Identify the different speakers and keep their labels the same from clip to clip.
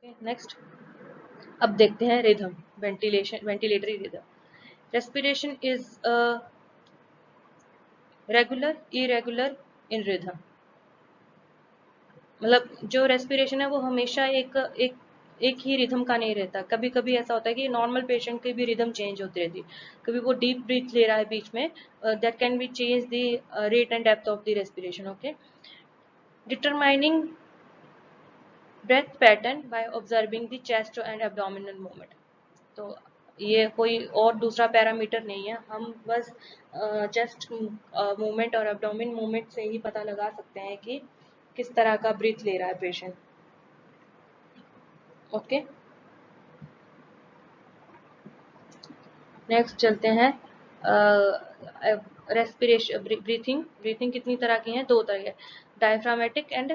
Speaker 1: Next अब देखते हैं rhythm, ventilatory rhythm. Respiration is regular irregular in rhythm. मतलब जो रेस्पिरेशन है वो हमेशा एक ही रिदम का नहीं रहता। कभी कभी ऐसा होता है कि नॉर्मल पेशेंट की भी रिदम चेंज होती रहती है। कभी वो डीप ब्रीथ ले रहा है बीच में, that can be change the rate and depth of the respiration. Okay, determining breath pattern by observing the chest and abdominal movement. तो ये कोई और दूसरा पैरामीटर नहीं है, हम बस चेस्ट मूवमेंट और एब्डोमिन मूवमेंट से ही पता लगा सकते हैं कि किस तरह का ब्रीथ ले रहा है पेशेंट। ओके, नेक्स्ट चलते हैं। रेस्पिरेशन ब्रीथिंग कितनी तरह की है? दो तरह के, diaphragmatic and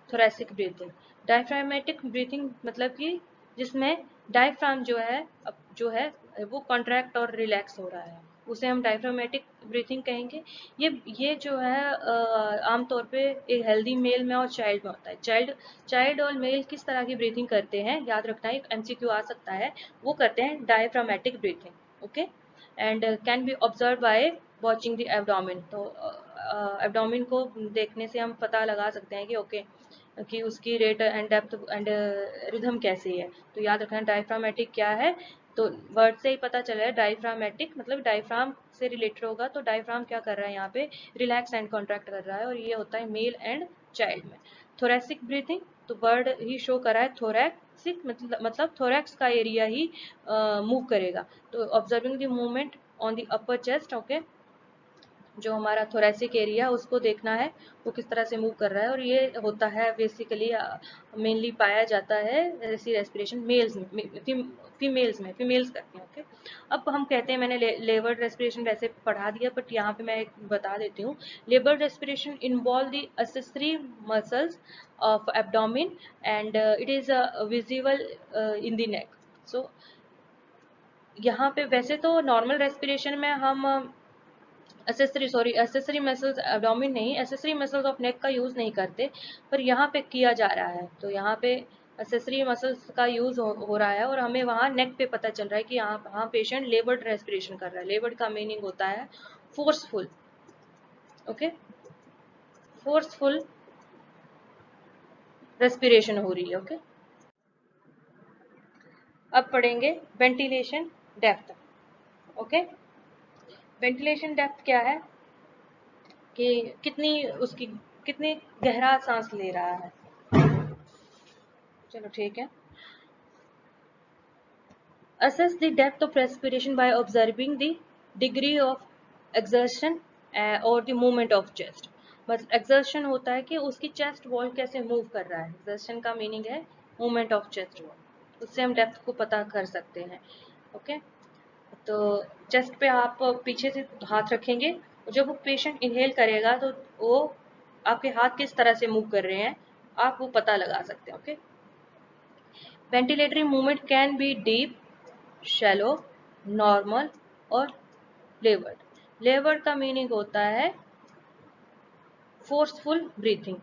Speaker 1: thoracic breathing. Diaphragmatic breathing मतलब कि जिसमें डायफ्राम जो है वो कॉन्ट्रैक्ट और रिलैक्स हो रहा है, उसे हम डायफ्रामेटिक ब्रीथिंग कहेंगे। ये जो है आमतौर पे एक हेल्दी मेल में और चाइल्ड में होता है। चाइल्ड और मेल किस तरह की ब्रीथिंग करते हैं, याद रखना, एक एमसीक्यू आ सकता है। वो करते हैं diaphragmatic breathing. Okay, and can be observe by watching the abdomen. तो एब्डोमिन को देखने से हम पता लगा सकते हैं कि ओके कि उसकी rate and depth and rhythm कैसी है। तो याद रखना डायफ्रामेटिक क्या है, तो वर्ड से ही पता चला है। डायफ्रामेटिक मतलब डायफ्राम से रिलेटेड होगा, तो डायफ्राम क्या कर रहा है यहाँ पे, रिलैक्स एंड कॉन्ट्रैक्ट कर रहा है, और ये होता है मेल एंड चाइल्ड में। थोरेसिक ब्रीथिंग, तो वर्ड ही शो कर रहा है थोरैक्सिक, मतलब थोरैक्स का एरिया ही मूव करेगा। तो observing the movement on the upper chest. Okay, जो हमारा थोरेसिक एरिया उसको देखना है वो किस तरह से मूव कर रहा है, और ये होता है बेसिकली मेनली पाया जाता है ऐसी रेस्पिरेशन मेल्स में, फीमेल्स करती हैं। ओके, अब हम कहते हैं, मैंने लेबर्ड रेस्पिरेशन वैसे पढ़ा दिया, बट यहाँ पे मैं एक बता देती हूँ। Laboured respiration involve the accessory muscles of abdomen and it is visible in the neck. So यहाँ पे वैसे तो नॉर्मल रेस्पिरेशन में हम एसेसरी मसल्स एब्डोमिन नहीं, एसेसरी मसल्स ऑफ नेक का यूज नहीं करते, पर यहाँ पे किया जा रहा है। तो यहाँ पे एसेसरी मसल्स का यूज हो रहा है, और हमें वहाँ नेक पे पता चल रहा है कि यहाँ पेशेंट लेबर्ड रेस्पिरेशन कर रहा है। लेबर्ड का मीनिंग होता है फोर्सफुल। ओके, फोर्सफुल रेस्पिरेशन हो रही है। ओके, अब पढ़ेंगे ventilation depth. Okay, ventilation depth क्या है कि कितनी गहरा सांस ले रहा है। चलो ठीक है। Assess the depth of respiration by observing the degree of exertion or the movement of chest। मतलब exertion होता है कि उसकी chest wall कैसे move कर रहा है। exertion का meaning है movement of chest wall, उससे हम depth को पता कर सकते हैं। ओके, तो चेस्ट पे आप पीछे से हाथ रखेंगे, जब वो पेशेंट इनहेल करेगा तो वो आपके हाथ किस तरह से मूव कर रहे हैं आप वो पता लगा सकते हैं। Okay, ventilatory movement can be deep, shallow, normal और लेवर्ड। लेवर्ड का मीनिंग होता है फोर्सफुल ब्रीथिंग।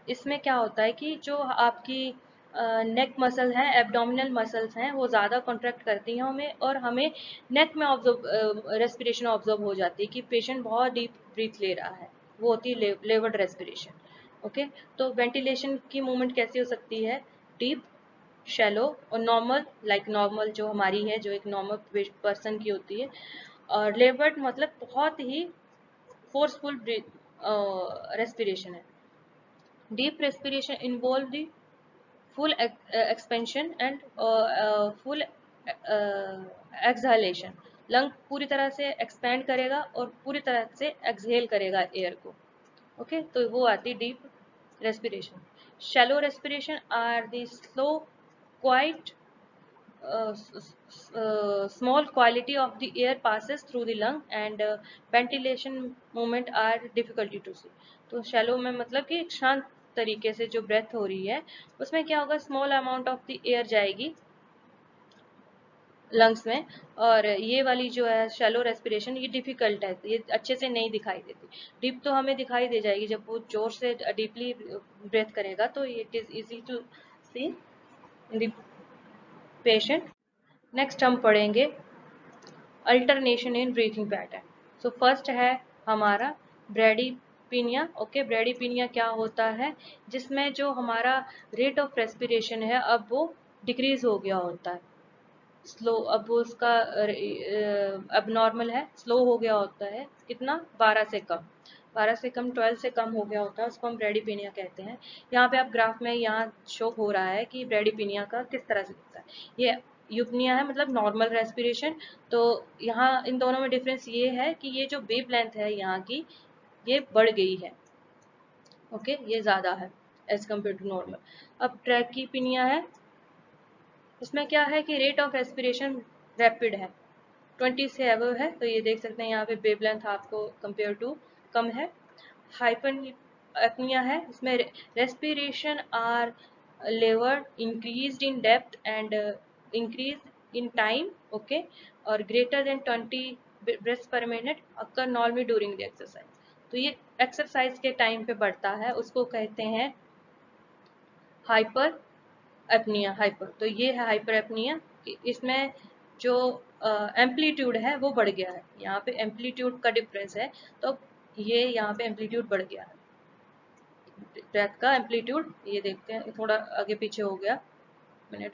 Speaker 1: इसमें क्या होता है कि जो आपकी नेक मसल है, एब्डोमिनल मसल्स हैं, वो ज़्यादा कॉन्ट्रैक्ट करती हैं हमें, और हमें नेक में रेस्पिरेशन ऑब्जर्व हो जाती है कि पेशेंट बहुत डीप ब्रीथ ले रहा है, वो होती है लेवर्ड रेस्पिरेशन। ओके, तो वेंटिलेशन की मूवमेंट कैसी हो सकती है, डीप, शैलो और नॉर्मल, लाइक नॉर्मल जो हमारी है, जो एक नॉर्मल पर्सन की होती है। और लेवर्ड मतलब बहुत ही फोर्सफुल रेस्पिरेशन है। Deep respiration involve the full expansion and full exhalation. Lung पूरी तरह से एक्सपैंड करेगा और पूरी तरह से एक्सहेल करेगा एयर को। ओके, तो वो आती है deep respiration. Shallow respiration are the slow, quiet, small quality of the air passes through the lung and ventilation movement are difficulty to see। तो shallow में मतलब कि शांत तरीके से जो ब्रेथ हो रही है उसमें क्या होगा, small amount of the air जाएगी लंग्स में, और ये वाली जो है शैलो रेस्पिरेशन ये डिफिकल्ट है, ये अच्छे से नहीं दिखाई देती। डीप तो हमें दिखाई दे जाएगी, जब वो जोर से डीपली ब्रेथ करेगा तो it is easy to see in the patient. Next हम पढ़ेंगे alternation in breathing pattern. So first है हमारा ब्रैडीपीनिया। ओके, ब्रैडीपीनिया क्या होता है, जिसमें जो हमारा रेट ऑफ रेस्पिरेशन है अब वो डिक्रीज हो गया होता है, स्लो, अब वो उसका अब नॉर्मल है, स्लो हो गया होता है, कितना 12 से कम, 12 से कम 12 से कम हो गया होता है, उसको हम ब्रैडीपीनिया कहते हैं। यहाँ पे आप ग्राफ में यहाँ शो हो रहा है कि ब्रैडीपीनिया का किस तरह से दिखता है। ये यूपनिया है, मतलब नॉर्मल रेस्पिरेशन। तो यहाँ इन दोनों में डिफरेंस ये है कि ये जो वेव लेंथ है यहाँ की, ये बढ़ गई है। ओके, ये ज्यादा है एज कम्पेयर टू नॉर्मल। अब ट्रैकीपीनिया है, इसमें क्या है कि रेट ऑफ रेस्पिरेशन रैपिड है, 20 से अबव है, तो ये देख सकते हैं यहाँ पे वेव लेंथ आपको कंपेयर टू कम है। हाइपर एपनिया है, इसमें रेस्पिरेशन आर लेवर increase in depth and increase in time. Okay, और greater than 20 breaths per minute occur normally during the exercise. तो ये एक्सरसाइज के टाइम पे बढ़ता है, उसको कहते हैं हाइपर एपनिया। हाइपर, तो ये है हाइपर एपनिया, इसमें जो एम्पलीट्यूड है वो बढ़ गया है, यहाँ पे एम्पलीट्यूड का डिफरेंस है, तो ये यहाँ पे एम्पलीट्यूड बढ़ गया है, ब्रेथ का एम्पलीट्यूड। ये देखते हैं, थोड़ा आगे पीछे हो गया मिनट।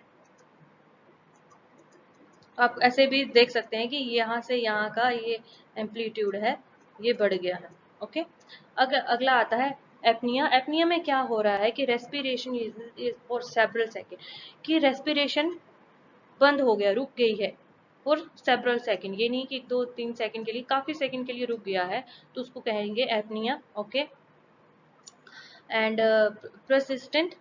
Speaker 1: आप ऐसे भी देख सकते हैं कि यहाँ से यहाँ का ये एम्पलीट्यूड है, ये बढ़ गया है। ओके, अगर अगला आता है एपनिया। एपनिया में क्या हो रहा है कि respiration is for several second, कि रेस्पिरेशन बंद हो गया, रुक गई है फॉर सेवरल सेकंड, ये नहीं कि 2-3 सेकंड के लिए, काफी सेकंड के लिए रुक गया है, तो उसको कहेंगे apnoea. Okay, and persistent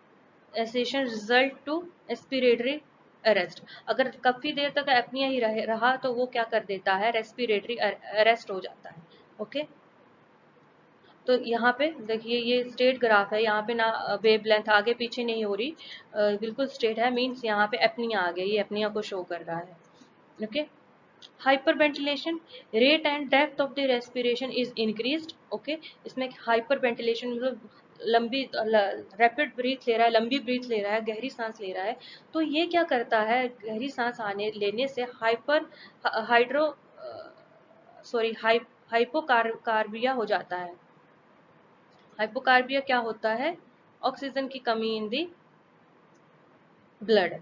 Speaker 1: cessation result to respiratory arrest. अगर काफी देर तक एपनिया ही रहा तो वो क्या कर देता है, रेस्पिरेटरी अरेस्ट हो जाता है। ओके, तो यहाँ पे देखिए ये स्ट्रेट ग्राफ है, यहाँ पे ना वेव लेंथ आगे पीछे नहीं हो रही, बिल्कुल स्ट्रेट है, मीन्स यहाँ पे एपनिया आ गया, ये एपनिया को शो कर रहा है। Okay, hyperventilation, rate and depth of the respiration is increased. Okay, इसमें hyperventilation मतलब लंबी रैपिड ब्रीथ ले रहा है, लंबी ब्रीथ ले रहा है, गहरी सांस ले रहा है, तो ये क्या करता है, गहरी सांस आने लेने से हाइपर हाइड्रो सॉरी हाइपोकार्बिया हो जाता है। हाइपोकार्बिया क्या होता है, ऑक्सीजन की कमी इन दी ब्लड।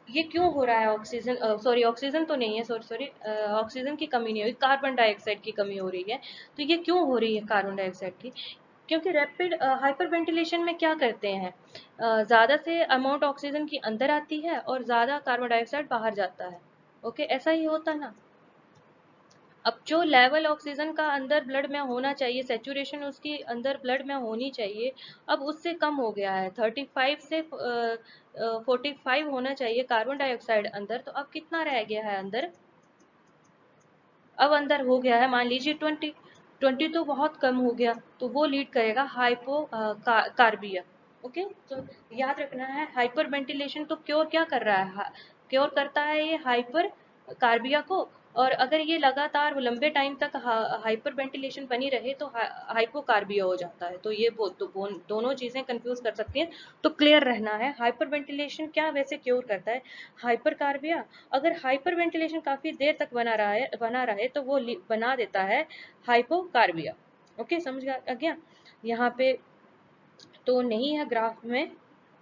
Speaker 1: ये क्यों हो रहा है, ऑक्सीजन सॉरी ऑक्सीजन तो नहीं है, सॉरी सॉरी ऑक्सीजन की कमी नहीं हुई, कार्बन डाइऑक्साइड की कमी हो रही है। तो ये क्यों हो रही है कार्बन डाइऑक्साइड की, क्योंकि रैपिड हाइपर वेंटिलेशन में क्या करते हैं, ज़्यादा से अमाउंट ऑक्सीजन की अंदर आती है और ज़्यादा कार्बन डाइऑक्साइड बाहर जाता है। ओके, ऐसा ही होता ना। अब जो लेवल ऑक्सीजन का अंदर ब्लड में होना चाहिए, सेचुरेशन उसकी अंदर ब्लड में होनी चाहिए, अब उससे कम हो गया है, 35 से 45 होना चाहिए कार्बन डाइऑक्साइड अंदर, तो अब कितना रह गया है अंदर, अब अंदर हो गया है मान लीजिए 20 तो बहुत कम हो गया, तो वो लीड करेगा हाइपो कार्बिया। ओके, तो याद रखना है हाइपर वेंटिलेशन तो क्योर क्या कर रहा है, क्योर करता है ये हाइपर कार्बिया को, और अगर ये लगातार लंबे टाइम तक हाइपर वेंटिलेशन बनी रहे तो हाइपोकार्बिया हो जाता है। तो ये दोनों चीजें कंफ्यूज कर सकती हैं, तो क्लियर रहना है। हाइपर वेंटिलेशन क्या वैसे क्योर करता है, हाइपर कार्बिया। अगर हाइपर वेंटिलेशन काफी देर तक बना रहे तो वो बना देता है हाइपोकार्बिया। ओके, समझ आ गया। यहाँ पे तो नहीं है ग्राफ में,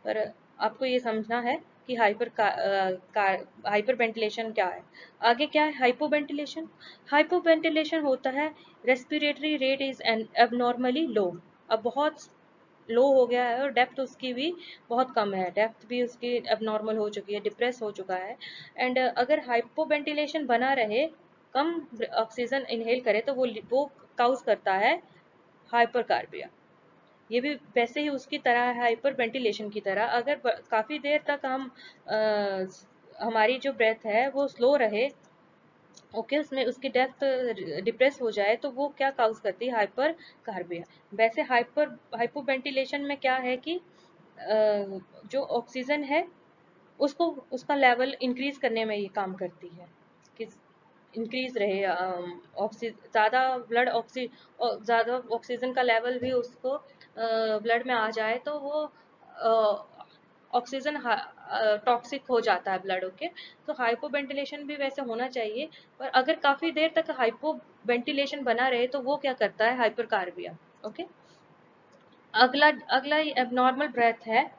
Speaker 1: पर आपको ये समझना है कि हाइपर वेंटिलेशन क्या है। आगे क्या है, हाइपोवेंटिलेशन। हाइपोवेंटिलेशन होता है रेस्पिरेटरी रेट इज एबनॉर्मली लो, अब बहुत लो हो गया है और डेप्थ उसकी भी बहुत कम है, डेप्थ भी उसकी एबनॉर्मल हो चुकी है, डिप्रेस हो चुका है। एंड अगर हाइपोवेंटिलेशन बना रहे, कम ऑक्सीजन इनहेल करे, तो वो काउज करता है हाइपरकार्बिया। ये भी वैसे ही उसकी तरह है, हाइपर वेंटिलेशन की तरह। अगर काफी देर तक हम हमारी जो ब्रेथ है वो स्लो रहे, ओके, उसमें उसकी डेप्थ डिप्रेस हो जाए, तो वो क्या काउज करती है, हाइपर कार्बिया। वैसे हाइपोवेंटिलेशन में क्या है कि जो ऑक्सीजन है उसको उसका लेवल इंक्रीज करने में ये काम करती है, कि इंक्रीज रहे ज्यादा ब्लड ज्यादा ऑक्सीजन का लेवल भी उसको ब्लड में आ जाए, तो वो ऑक्सीजन टॉक्सिक हो जाता है ब्लड। ओके, तो हाइपोवेंटिलेशन भी वैसे होना चाहिए, पर अगर काफी देर तक हाइपोवेंटिलेशन बना रहे तो वो क्या करता है, हाइपरकार्बिया। ओके, अगला अगला एबनॉर्मल ब्रेथ है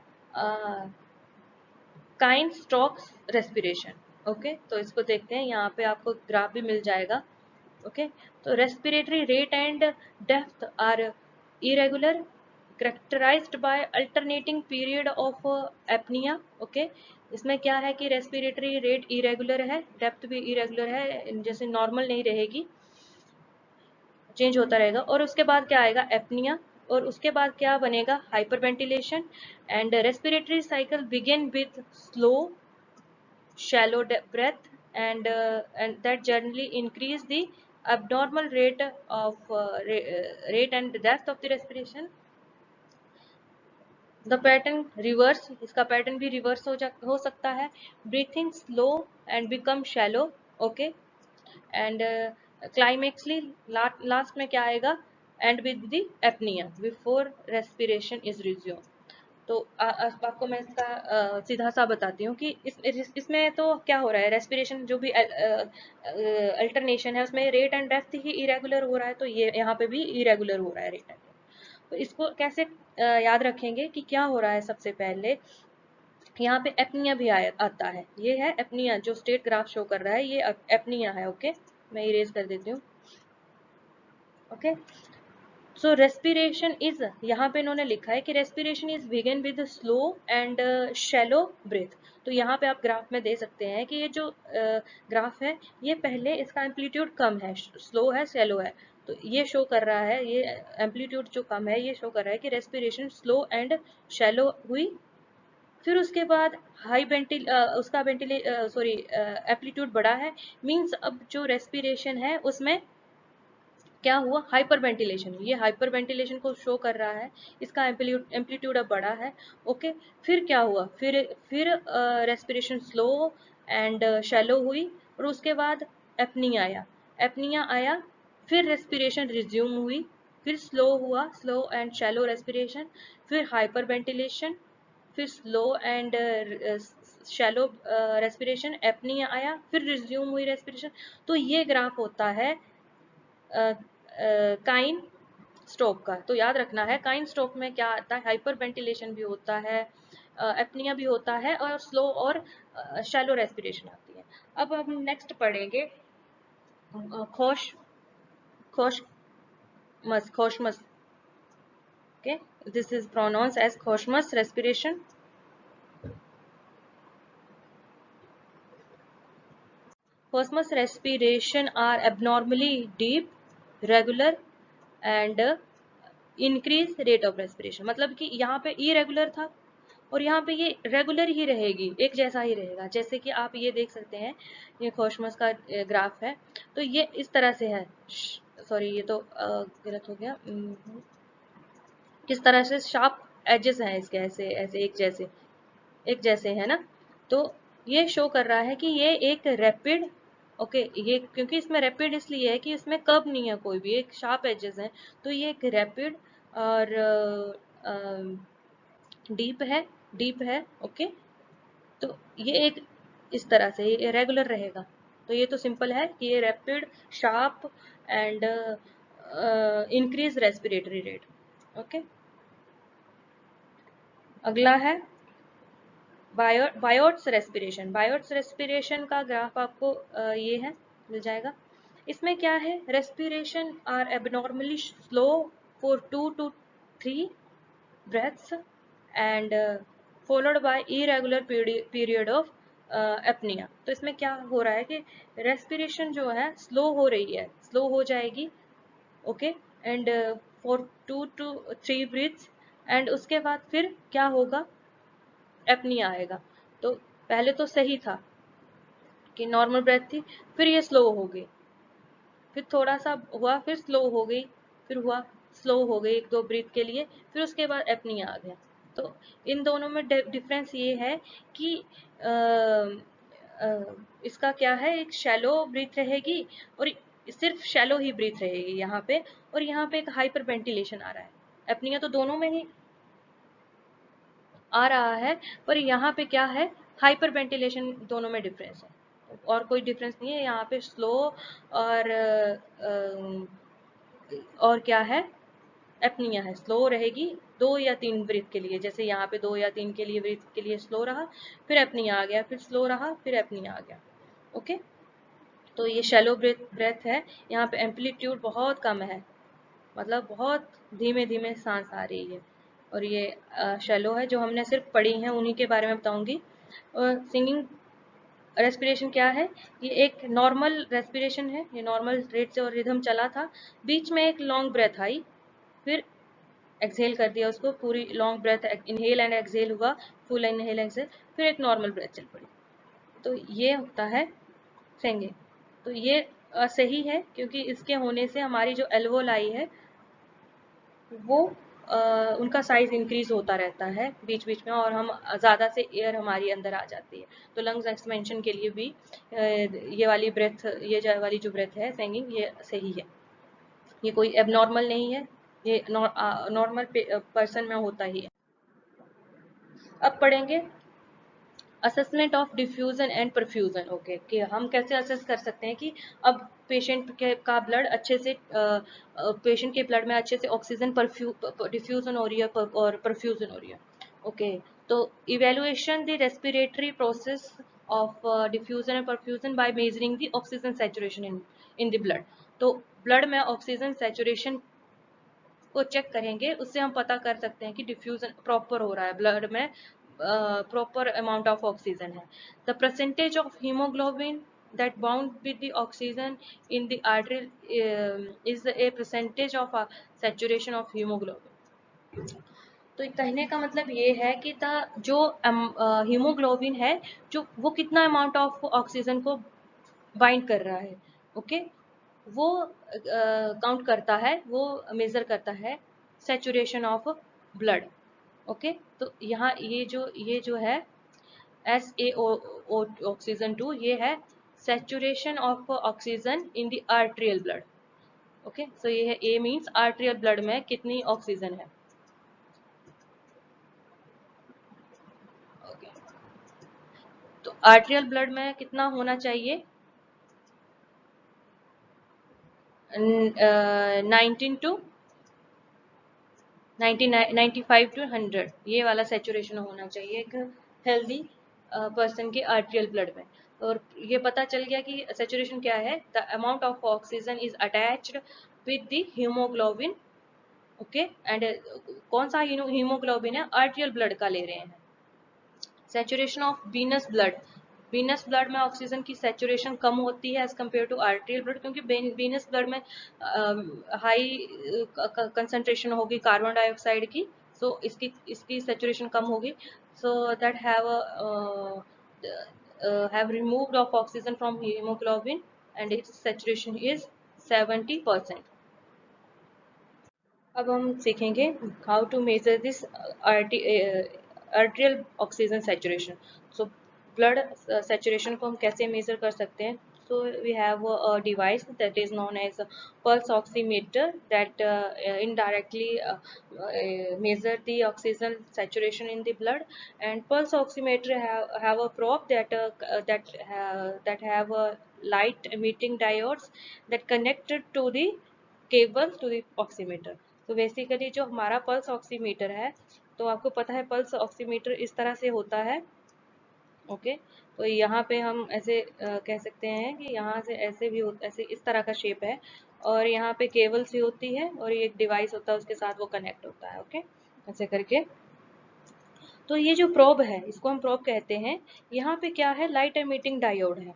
Speaker 1: काइन स्टॉक्स रेस्पिरेशन। ओके, तो इसको देखते हैं, यहाँ पे आपको ग्राफ भी मिल जाएगा। ओके, तो respiratory rate and depth are irregular characterized by alternating period of apnea। Okay, इसमें क्या है कि रेस्पिरेटरी रेट इरेगुलर है, डेप्थ भी इरेगुलर है, जैसे नॉर्मल नहीं रहेगी, चेंज होता रहेगा। और उसके बाद क्या आएगा, एपनिया, और उसके बाद क्या बनेगा, hyperventilation. And respiratory cycle begin with slow shallow breath and that generally increase the abnormal rate of rate and depth of the respiration। The pattern reverse, इसका पैटर्न भी रिवर्स हो सकता है, breathing slow and become shallow. Okay, and climactically last में क्या आएगा, and with the apnoea before respiration is resume. तो आपको मैं इसका सीधा सा बताती हूँ कि इसमें तो क्या हो रहा है, रेस्पिरेशन जो भी अल्टरनेशन है उसमें rate and depth he irregular हो रहा है, तो ये यहाँ पे भी इरेगुलर हो रहा है रेट एंड डेप्थ। तो इसको कैसे याद रखेंगे कि क्या हो रहा है, सबसे पहले यहाँ पे एपनिया भी आता है, ये है एपनिया, जो स्टेट ग्राफ शो कर रहा है ये एपनिया है। ओके, मैं इरेज कर देती हूँ। ओके, सो रेस्पिरेशन इज, यहाँ पे इन्होंने लिखा है कि respiration is begin with slow and shallow breath. तो यहाँ पे आप ग्राफ में दे सकते हैं कि ये जो ग्राफ है ये पहले इसका एम्पलीट्यूड कम है, स्लो है, शैलो है, तो ये शो कर रहा है, ये एम्पलीट्यूड जो कम है ये शो कर रहा है कि रेस्पिरेशन स्लो एंड शैलो हुई। फिर उसके बाद उसका वेंटिले सॉरी एम्पलीट्यूड बढ़ा है, मीन्स अब जो रेस्पिरेशन है उसमें क्या हुआ, हाइपर वेंटिलेशन, ये हाइपर वेंटिलेशन को शो कर रहा है, इसका एम्पलीट्यूड अब बढ़ा है। ओके, फिर क्या हुआ, फिर रेस्पिरेशन स्लो एंड शैलो हुई, और उसके बाद एपनिया आया, एपनिया आया, फिर रेस्पिरेशन रिज्यूम हुई, फिर स्लो हुआ, स्लो एंड शैलो रेस्पिरेशन, फिर हाइपर वेंटिलेशन, फिर slow and shallow respiration, apnoea आया, फिर रिज्यूम हुई रेस्पिरेशन। तो ये ग्राफ होता है काइन स्ट्रोक का। तो याद रखना है, काइन स्ट्रोक में क्या आता है, हाइपर वेंटिलेशन भी होता है, एपनिया भी होता है, और स्लो और शैलो रेस्पिरेशन आती है। अब हम नेक्स्ट पढ़ेंगे Kuss Kussmaul Kussmaul. Okay, this is pronounce as Kussmaul respiration. Kussmaul respiration are abnormally deep, regular and increase rate of respiration। मतलब कि यहाँ पे irregular था और यहाँ पे ये रेगुलर ही रहेगी, एक जैसा ही रहेगा। जैसे कि आप ये देख सकते हैं, ये खोशमस का ग्राफ है, तो ये इस तरह से है, सॉरी ये तो गलत हो गया, किस तरह से शार्प एजेस हैं इसके, ऐसे ऐसे एक जैसे है ना। तो ये शो कर रहा है कि ये एक रैपिड, ओके, ये क्योंकि इसमें रैपिड इसलिए है कि इसमें कर्व नहीं है कोई भी, एक शार्प एजेस हैं, तो ये एक रैपिड और डीप है। ओके, तो ये एक इस तरह से ये रेगुलर रहेगा। तो ये तो सिंपल है कि ये rapid, sharp and increase respiratory rate. Okay, अगला है बायोट्स रेस्पिरेशन। बायोट्स रेस्पिरेशन का ग्राफ आपको ये है, मिल जाएगा। इसमें क्या है, respiration are abnormally slow for 2 to 3 breaths and followed by irregular period of apnea। तो इसमें क्या हो रहा है कि रेस्पिरेशन जो है स्लो हो रही है, स्लो हो जाएगी। Okay, and for 2 to 3 breaths, and उसके बाद फिर क्या होगा, एपनिया आएगा। तो पहले तो सही था कि नॉर्मल ब्रेथ थी, फिर ये स्लो हो गई, फिर थोड़ा सा हुआ, फिर स्लो हो गई, फिर हुआ, स्लो हो गई 1-2 ब्रीथ के लिए, फिर उसके बाद एपनिया आ गया। तो इन दोनों में डिफरेंस ये है कि इसका क्या है, एक शैलो ब्रीथ रहेगी और सिर्फ शैलो ही ब्रीथ रहेगी यहाँ पे, और यहाँ पे एक हाइपर वेंटिलेशन आ रहा है। एपनिया तो दोनों में ही आ रहा है, पर यहाँ पे क्या है, हाइपर वेंटिलेशन, दोनों में डिफरेंस है और कोई डिफरेंस नहीं है। यहाँ पे स्लो और क्या है, एपनिया है, स्लो रहेगी 2 या 3 ब्रीथ के लिए, जैसे यहाँ पे 2 या 3 के लिए ब्रीथ के लिए स्लो रहा, फिर एपनिया आ गया, फिर स्लो रहा, फिर एपनिया आ गया। ओके, तो ये शैलो ब्रेथ है। यहाँ पे एम्पलीट्यूड बहुत कम है, मतलब बहुत धीमे धीमे सांस आ रही है, और ये शैलो है। जो हमने सिर्फ पढ़ी हैं उन्हीं के बारे में बताऊंगी। और सिंगिंग रेस्पिरेशन क्या है, ये एक नॉर्मल रेस्पिरेशन है, ये नॉर्मल रेट से और रिदम चला था, बीच में एक लॉन्ग ब्रेथ आई, फिर एक्सहेल कर दिया उसको, पूरी long breath inhale and exhale हुआ, फुल इनहेल एक्सहेल, फिर एक नॉर्मल ब्रेथ चल पड़ी। तो ये होता है सिंगिंग। तो ये सही है, क्योंकि इसके होने से हमारी जो एल्वोलाई है वो उनका साइज इंक्रीज होता रहता है बीच बीच में, और हम ज़्यादा से एयर हमारी अंदर आ जाती है। तो लंग्स एक्सपेंशन के लिए भी ये वाली ब्रेथ, ये वाली जो ब्रेथ है सिंगिंग, ये सही है, ये कोई एबनॉर्मल नहीं है, ये नॉर्मल पर्सन में होता ही है। अब पढ़ेंगे assessment of diffusion and perfusion. Okay, कि हम कैसे असेस कर सकते हैं कि अब पेशेंट के का ब्लड अच्छे से, पेशेंट के ब्लड में अच्छे से ऑक्सीजन डिफ्यूजन हो रही है और परफ्यूजन हो रही है। ओके, तो evaluation the respiratory process of diffusion and perfusion by measuring the oxygen saturation in the blood. तो ब्लड में ऑक्सीजन सैचुरेशन को चेक करेंगे, उससे हम पता कर सकते हैं कि डिफ्यूजन प्रॉपर हो रहा है, ब्लड में प्रॉपर अमाउंट ऑफ ऑक्सीजन है। The percentage of haemoglobin that bound with the oxygen in the artery is a percentage of saturation of hemoglobin। तो कहने का मतलब ये है कि जो हीमोग्लोबिन है, जो वो कितना अमाउंट ऑफ ऑक्सीजन को बाइंड कर रहा है, ओके, वो काउंट करता है, वो मेजर करता है सैचुरेशन ऑफ ब्लड। ओके, तो यहाँ ये जो है SaO ऑक्सीजन 2, ये है saturation of oxygen in the arterial blood। Okay, so ये है A मीन्स आर्ट्रियल ब्लड में कितनी ऑक्सीजन है। ओके, तो आर्ट्रियल ब्लड में कितना होना चाहिए, 19 टू 95 टू 100, ये वाला सेचुरेशन होना चाहिए एक हेल्दी पर्सन के आर्ट्रियल ब्लड में। और ये पता चल गया कि सेचुरेशन क्या है, the amount of oxygen is attached with the haemoglobin. Okay, and कौन सा हीमोग्लोबिन है, आर्ट्रियल ब्लड का ले रहे हैं। Saturation of venous blood, venous blood में ऑक्सीजन की सैचुरेशन कम होती है as compare to arterial blood, क्योंकि वीनस ब्लड में हाई कंसंट्रेशन होगी कार्बन डाइऑक्साइड की, सो इसकी सैचुरेशन कम होगी, so that have removed of oxygen from hemoglobin and its saturation is 70%। अब हम सीखेंगे how to measure this arterial oxygen saturation. So blood saturation को हम कैसे मेजर कर सकते हैं, so we have a device that is known as a pulse oximeter that indirectly measure the oxygen saturation in the blood, and pulse oximeter have a probe that have a light emitting diodes that connected to the cable to the oximeter। तो basically जो हमारा pulse oximeter है, तो आपको पता है pulse oximeter इस तरह से होता है। ओके, तो यहाँ पे हम ऐसे कह सकते हैं कि यहाँ से ऐसे भी ऐसे इस तरह का शेप है, और यहाँ पे केबल सी होती है और ये एक डिवाइस होता है, उसके साथ वो कनेक्ट होता है। ओके, ऐसे करके। तो ये जो प्रोब है, इसको हम प्रोब कहते हैं। यहाँ पे क्या है, लाइट एमिटिंग डायोड है।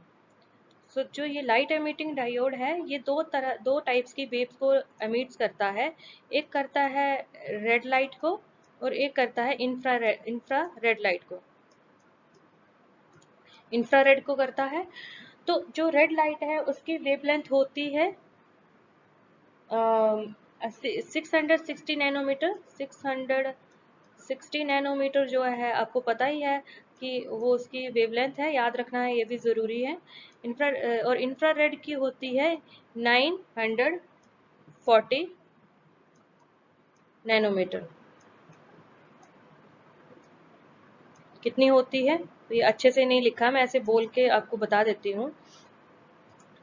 Speaker 1: सो जो ये लाइट एमिटिंग डायोड है, ये दो टाइप्स की वेव्स को एमिट्स करता है। एक करता है रेड लाइट को, और एक करता है इंफ्रा रेड लाइट को, इंफ्रारेड को करता है। तो जो रेड लाइट है उसकी वेवलेंथ होती है 660 नैनोमीटर। 660 नैनोमीटर जो है आपको पता ही है कि वो उसकी वेवलेंथ है, याद रखना है, ये भी ज़रूरी है। और इंफ्रारेड की होती है 940 नैनोमीटर। कितनी होती है, तो ये अच्छे से नहीं लिखा, मैं ऐसे बोल के आपको बता देती हूँ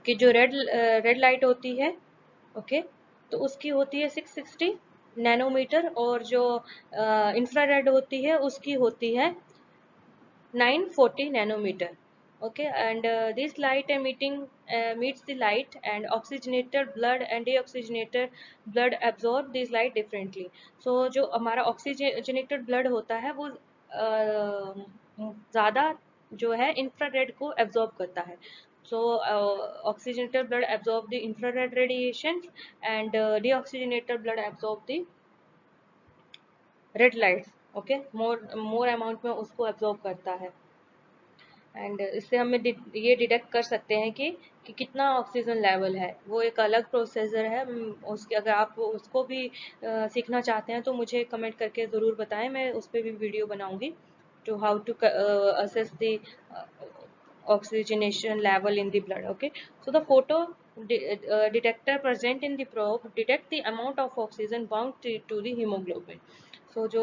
Speaker 1: कि जो रेड लाइट होती है, ओके, तो उसकी होती है 660 नैनोमीटर, और जो इंफ्रारेड होती है उसकी होती है 940 nanometer. Okay, and this light emitting meets the light, and oxygenated blood and deoxygenated blood absorb this light differently. So जो हमारा oxygenated blood होता है वो ज़्यादा जो है infrared को absorb करता है. So oxygenated blood absorb the infrared radiations, and deoxygenated blood absorb the red lights. Okay, more amount में उसको absorb करता है. एंड इससे हमें ये डिटेक्ट कर सकते हैं कि कितना ऑक्सीजन लेवल है. वो एक अलग प्रोसेसर है. उसके अगर आप उसको भी सीखना चाहते हैं तो मुझे कमेंट करके ज़रूर बताएं, मैं उस पर भी वीडियो बनाऊंगी to how to assess the oxygenation level in the blood. Okay, so the photo detector present in the probe detect the amount of oxygen bound to the hemoglobin. So जो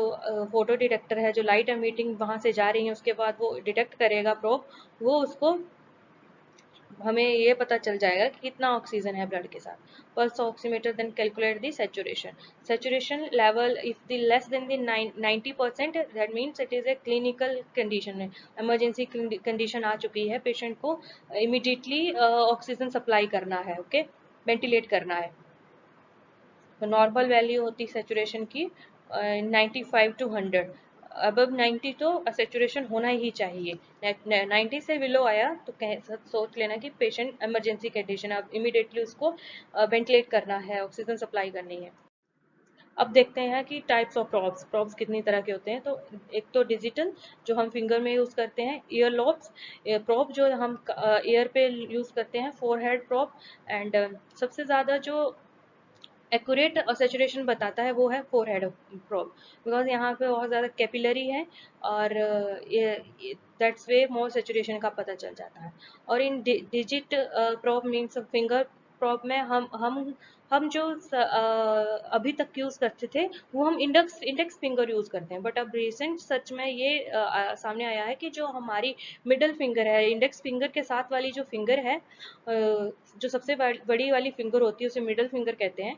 Speaker 1: photo detector है, जो light emitting वहां से जा रही है, उसके बाद वो डिटेक्ट करेगा प्रोब, वो उसको हमें ये पता चल जाएगा कि कितना ऑक्सीजन है ब्लड के साथ. Pulse oximeter then calculate the saturation level. If the less than the 90%, that means it is a clinical condition है, emergency condition आ चुकी है, पेशेंट को immediately ऑक्सीजन सप्लाई करना है. ओके, वेंटिलेट करना है. तो नॉर्मल वैल्यू होती सेचुरेशन की 95 to 100. अबव 90 तो सेचुरेशन होना ही चाहिए. 90 से बिलो आया तो सोच लेना कि पेशेंट इमरजेंसी कंडीशन, अब इमीडिएटली उसको वेंटिलेट करना है, ऑक्सीजन सप्लाई करनी है. अब देखते हैं कि टाइप्स ऑफ प्रॉब्स कितनी तरह के होते हैं. तो एक तो डिजिटल, जो हम फिंगर में यूज करते हैं. ईयर लॉब्स प्रॉब, जो हम ईयर पे यूज करते हैं. Forehead probe. एंड सबसे ज्यादा जो एक्यूरेट सेचुरेशन बताता है वो है फोरहेड प्रोब, बिकॉज यहाँ पे बहुत ज़्यादा कैपिलरी है, और दैट्स वे मोर सेचुरेशन का पता चल जाता है. और इन digit probe means finger probe में हम जो अभी तक यूज करते थे वो हम इंडेक्स फिंगर यूज करते हैं. बट अब रिसेंट सर्च में ये सामने आया है कि जो हमारी मिडल फिंगर है, इंडेक्स फिंगर के साथ वाली जो फिंगर है, जो सबसे बड़ी वाली फिंगर होती है उसे मिडल फिंगर कहते हैं.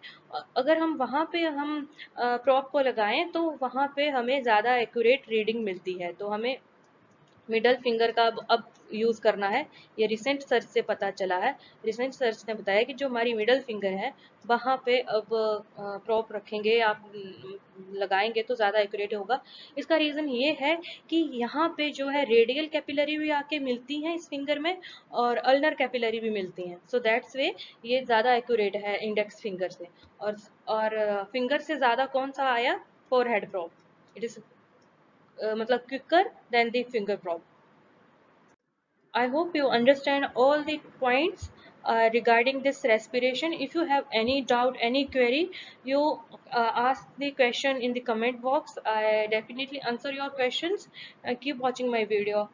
Speaker 1: अगर हम वहाँ पे हम प्रॉप को लगाएं तो वहाँ पे हमें ज़्यादा एक्यूरेट रीडिंग मिलती है. तो हमें मिडल फिंगर का अब यूज करना है. ये रिसेंट सर्च से पता चला है. रिसेंट सर्च ने बताया कि जो हमारी मिडल फिंगर है वहां पे अब प्रॉप रखेंगे, आप लगाएंगे तो ज्यादा एक्यूरेट होगा. इसका रीजन ये है कि यहाँ पे जो है रेडियल कैपिलरी भी आके मिलती हैं इस फिंगर में, और अल्नर कैपिलरी भी मिलती हैं. सो दैट्स वे ये ज्यादा एक्यूरेट है इंडेक्स फिंगर से. और फिंगर से ज्यादा कौन सा आया, फोरहेड प्रॉप. इट इज मतलब quicker than the finger probe. I hope you understand all the points regarding this respiration. If you have any doubt, any query, you ask the question in the comment box. I definitely answer your questions. Keep watching my video.